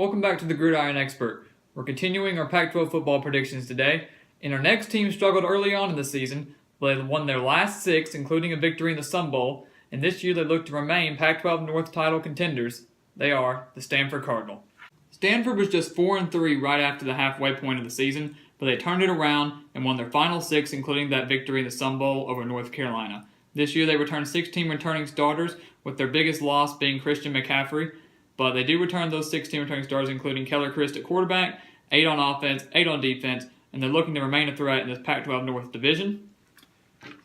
Welcome back to the Gridiron Expert. We're continuing our Pac-12 football predictions today, and our next team struggled early on in the season, but they won their last 6, including a victory in the Sun Bowl, and this year they look to remain Pac-12 North title contenders. They are the Stanford Cardinal. Stanford was just 4-3 right after the halfway point of the season, but they turned it around and won their final 6, including that victory in the Sun Bowl over North Carolina. This year they returned 16 returning starters, with their biggest loss being Christian McCaffrey. But they do return those 16 returning starters, including Keller Christ at quarterback, 8 on offense, 8 on defense, and they're looking to remain a threat in this Pac-12 North division.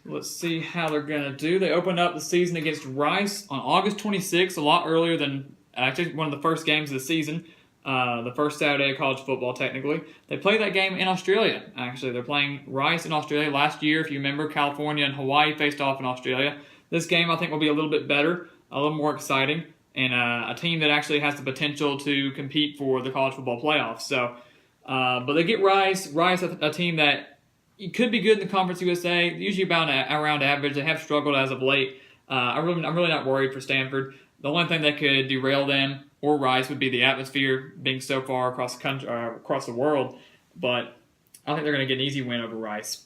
Let's see how they're going to do. They opened up the season against Rice on August 26th, a lot earlier than actually one of the first games of the season, the first Saturday of college football, technically. They played that game in Australia, actually. They're playing Rice in Australia. Last year, if you remember, California and Hawaii faced off in Australia. This game, I think, will be a little bit better, a little more exciting, and a team that actually has the potential to compete for the college football playoffs. So, but they get Rice, a team that could be good in the Conference USA, usually about around average. They have struggled as of late. I'm really not worried for Stanford. The only thing that could derail them or Rice would be the atmosphere being so far across the country, across the world. But I think they're going to get an easy win over Rice.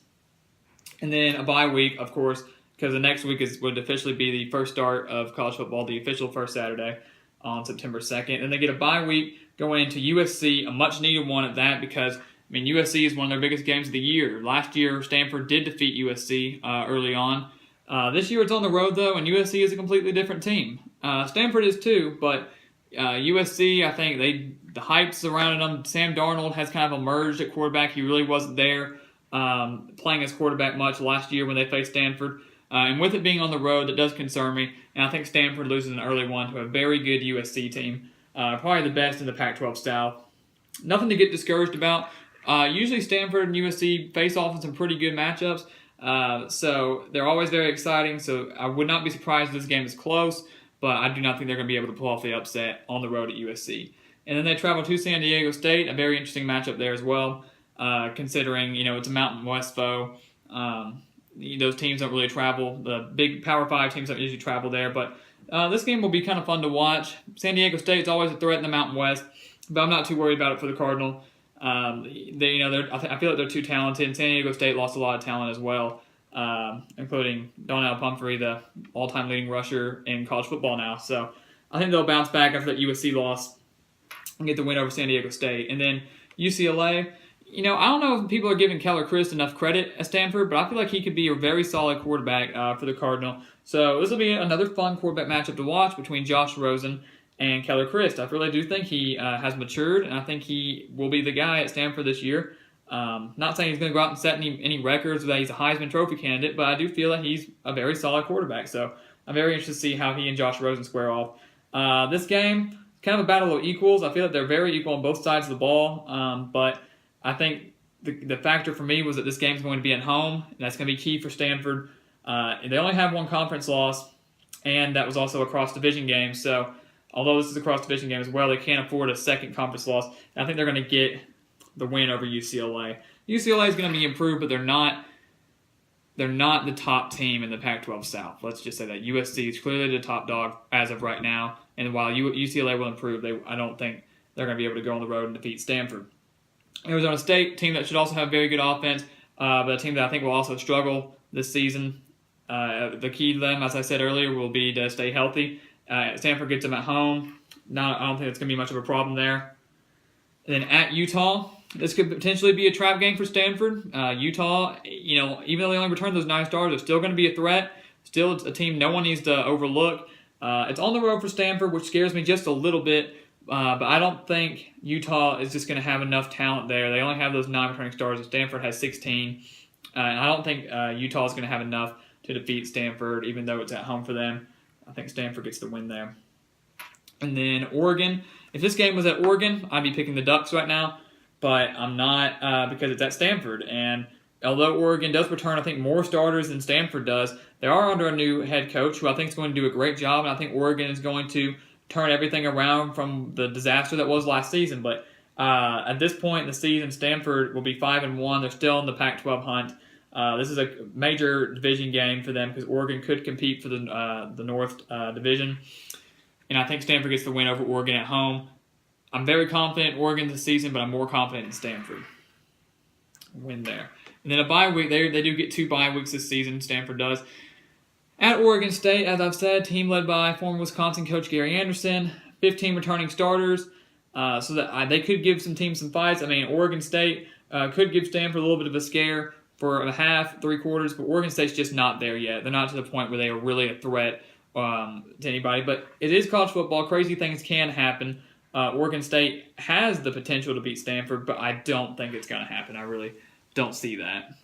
And then a bye week, of course, because the next week would officially be the first start of college football, the official first Saturday on September 2nd. And they get a bye week going into USC, a much-needed one at that, because, USC is one of their biggest games of the year. Last year, Stanford did defeat USC early on. This year it's on the road, though, and USC is a completely different team. Stanford is too, but USC, I think the hype surrounding them. Sam Darnold has kind of emerged at quarterback. He really wasn't there playing as quarterback much last year when they faced Stanford. And with it being on the road, that does concern me. And I think Stanford loses an early one to a very good USC team. Probably the best in the Pac-12 South. Nothing to get discouraged about. Usually Stanford and USC face off in some pretty good matchups. So they're always very exciting. So I would not be surprised if this game is close. But I do not think they're going to be able to pull off the upset on the road at USC. And then they travel to San Diego State. A very interesting matchup there as well. Considering, it's a Mountain West foe. Those teams don't really travel. The big Power 5 teams don't usually travel there. But this game will be kind of fun to watch. San Diego State's always a threat in the Mountain West, but I'm not too worried about it for the Cardinal. I feel like they're too talented. San Diego State lost a lot of talent as well, including Donnell Pumphrey, the all-time leading rusher in college football now. So I think they'll bounce back after that USC loss and get the win over San Diego State. And then UCLA. I don't know if people are giving Keller Christ enough credit at Stanford, but I feel like he could be a very solid quarterback for the Cardinal. So this will be another fun quarterback matchup to watch between Josh Rosen and Keller Christ. I really do think he has matured, and I think he will be the guy at Stanford this year. Not saying he's going to go out and set any records or that he's a Heisman Trophy candidate, but I do feel that he's a very solid quarterback. So I'm very interested to see how he and Josh Rosen square off. This game, kind of a battle of equals. I feel like they're very equal on both sides of the ball, but I think the factor for me was that this game is going to be at home, and that's going to be key for Stanford. They only have one conference loss, and that was also a cross-division game. So although this is a cross-division game as well, they can't afford a second conference loss. And I think they're going to get the win over UCLA. UCLA is going to be improved, but they're not the top team in the Pac-12 South. Let's just say that USC is clearly the top dog as of right now. And while UCLA will improve, I don't think they're going to be able to go on the road and defeat Stanford. Arizona State, team that should also have very good offense, but a team that I think will also struggle this season. The key to them, as I said earlier, will be to stay healthy. Stanford gets them at home. I don't think it's going to be much of a problem there. And then at Utah, this could potentially be a trap game for Stanford. Utah, even though they only returned those 9 stars, they're still going to be a threat. Still, it's a team no one needs to overlook. It's on the road for Stanford, which scares me just a little bit. But I don't think Utah is just going to have enough talent there. They only have those 9 returning stars, and Stanford has 16. And I don't think Utah is going to have enough to defeat Stanford, even though it's at home for them. I think Stanford gets the win there. And then Oregon. If this game was at Oregon, I'd be picking the Ducks right now. But I'm not because it's at Stanford. And although Oregon does return, I think, more starters than Stanford does, they are under a new head coach who I think is going to do a great job. And I think Oregon is going to turn everything around from the disaster that was last season. But at this point in the season, Stanford will be 5-1. They're still in the Pac-12 hunt. This is a major division game for them because Oregon could compete for the North Division. And I think Stanford gets the win over Oregon at home. I'm very confident in Oregon this season, but I'm more confident in Stanford. Win there. And then a bye week. They do get 2 bye weeks this season. Stanford does. At Oregon State, as I've said, team led by former Wisconsin coach Gary Anderson, 15 returning starters, so that they could give some teams some fights. I mean, Oregon State could give Stanford a little bit of a scare for a half, 3/4, but Oregon State's just not there yet. They're not to the point where they are really a threat to anybody. But it is college football. Crazy things can happen. Oregon State has the potential to beat Stanford, but I don't think it's going to happen. I really don't see that.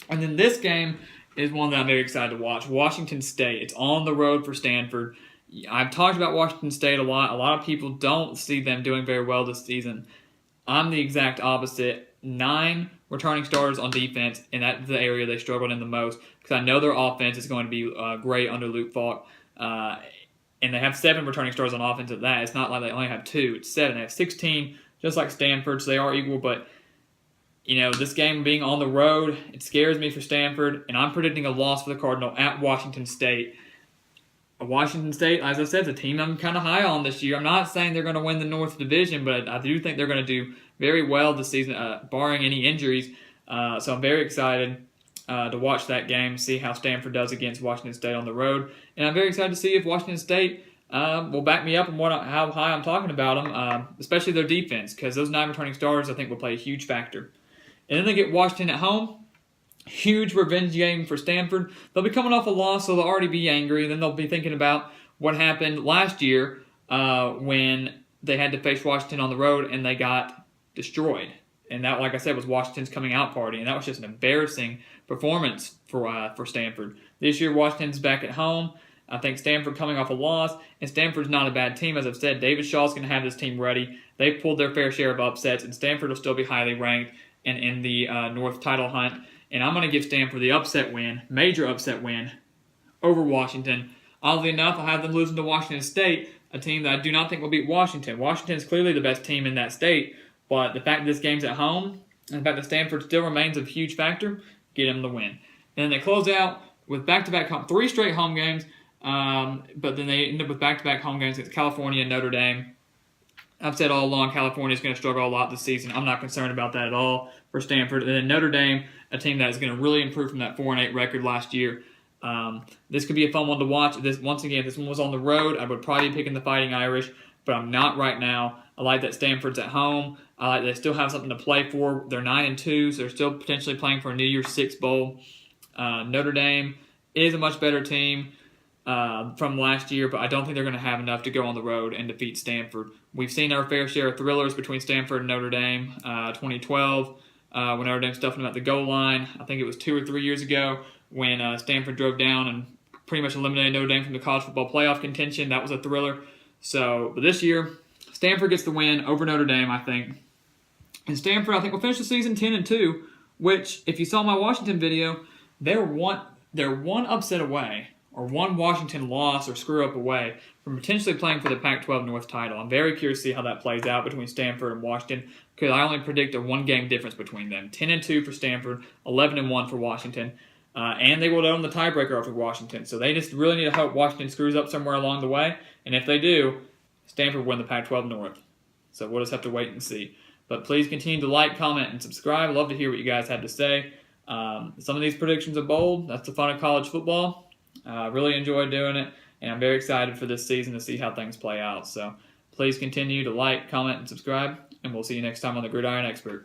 And then this game is one that I'm very excited to watch. Washington State. It's on the road for Stanford. I've talked about Washington State a lot. A lot of people don't see them doing very well this season. I'm the exact opposite. 9 returning starters on defense, and that's the area they struggled in the most because I know their offense is going to be great under Luke Falk. And they have 7 returning starters on offense at that. It's not like they only have 2. It's 7. They have 16, just like Stanford, so they are equal, but this game being on the road, it scares me for Stanford, and I'm predicting a loss for the Cardinal at Washington State. Washington State, as I said, is a team I'm kind of high on this year. I'm not saying they're going to win the North Division, but I do think they're going to do very well this season, barring any injuries. So I'm very excited to watch that game, see how Stanford does against Washington State on the road. And I'm very excited to see if Washington State will back me up on how high I'm talking about them, especially their defense, because those 9 returning starters I think will play a huge factor. And then they get Washington at home. Huge revenge game for Stanford. They'll be coming off a loss, so they'll already be angry. Then they'll be thinking about what happened last year when they had to face Washington on the road and they got destroyed. And that, like I said, was Washington's coming out party. And that was just an embarrassing performance for Stanford. This year, Washington's back at home. I think Stanford coming off a loss, and Stanford's not a bad team. As I've said, David Shaw's going to have this team ready. They've pulled their fair share of upsets, and Stanford will still be highly ranked and in the North title hunt. And I'm going to give Stanford the upset win, major upset win, over Washington. Oddly enough, I have them losing to Washington State, a team that I do not think will beat Washington. Washington is clearly the best team in that state, but the fact that this game's at home, and the fact that Stanford still remains a huge factor, get them the win. And then they close out with back-to-back 3 straight home games, but then they end up with back-to-back home games against California and Notre Dame. I've said all along California is going to struggle a lot this season. I'm not concerned about that at all for Stanford. And then Notre Dame, a team that is going to really improve from that 4-8 record last year. This could be a fun one to watch. This one was on the road. I would probably be picking the Fighting Irish, but I'm not right now. I like that Stanford's at home. I like that they still have something to play for. They're 9-2, so they're still potentially playing for a New Year's Six bowl. Notre Dame is a much better team from last year, but I don't think they're going to have enough to go on the road and defeat Stanford. We've seen our fair share of thrillers between Stanford and Notre Dame. 2012, when Notre Dame stuffed them at the goal line. I think it was 2 or 3 years ago when Stanford drove down and pretty much eliminated Notre Dame from the college football playoff contention. That was a thriller. But this year, Stanford gets the win over Notre Dame, I think. And Stanford, I think, will finish the season 10-2, which, if you saw my Washington video, they're one upset away, or one Washington loss or screw-up away from potentially playing for the Pac-12 North title. I'm very curious to see how that plays out between Stanford and Washington, because I only predict a 1-game difference between them. 10-2 for Stanford, 11-1 for Washington, and they will own the tiebreaker over Washington. So they just really need to hope Washington screws up somewhere along the way, and if they do, Stanford will win the Pac-12 North. So we'll just have to wait and see. But please continue to like, comment, and subscribe. I'd love to hear what you guys have to say. Some of these predictions are bold. That's the fun of college football. I really enjoy doing it, and I'm very excited for this season to see how things play out. So please continue to like, comment, and subscribe, and we'll see you next time on The Gridiron Expert.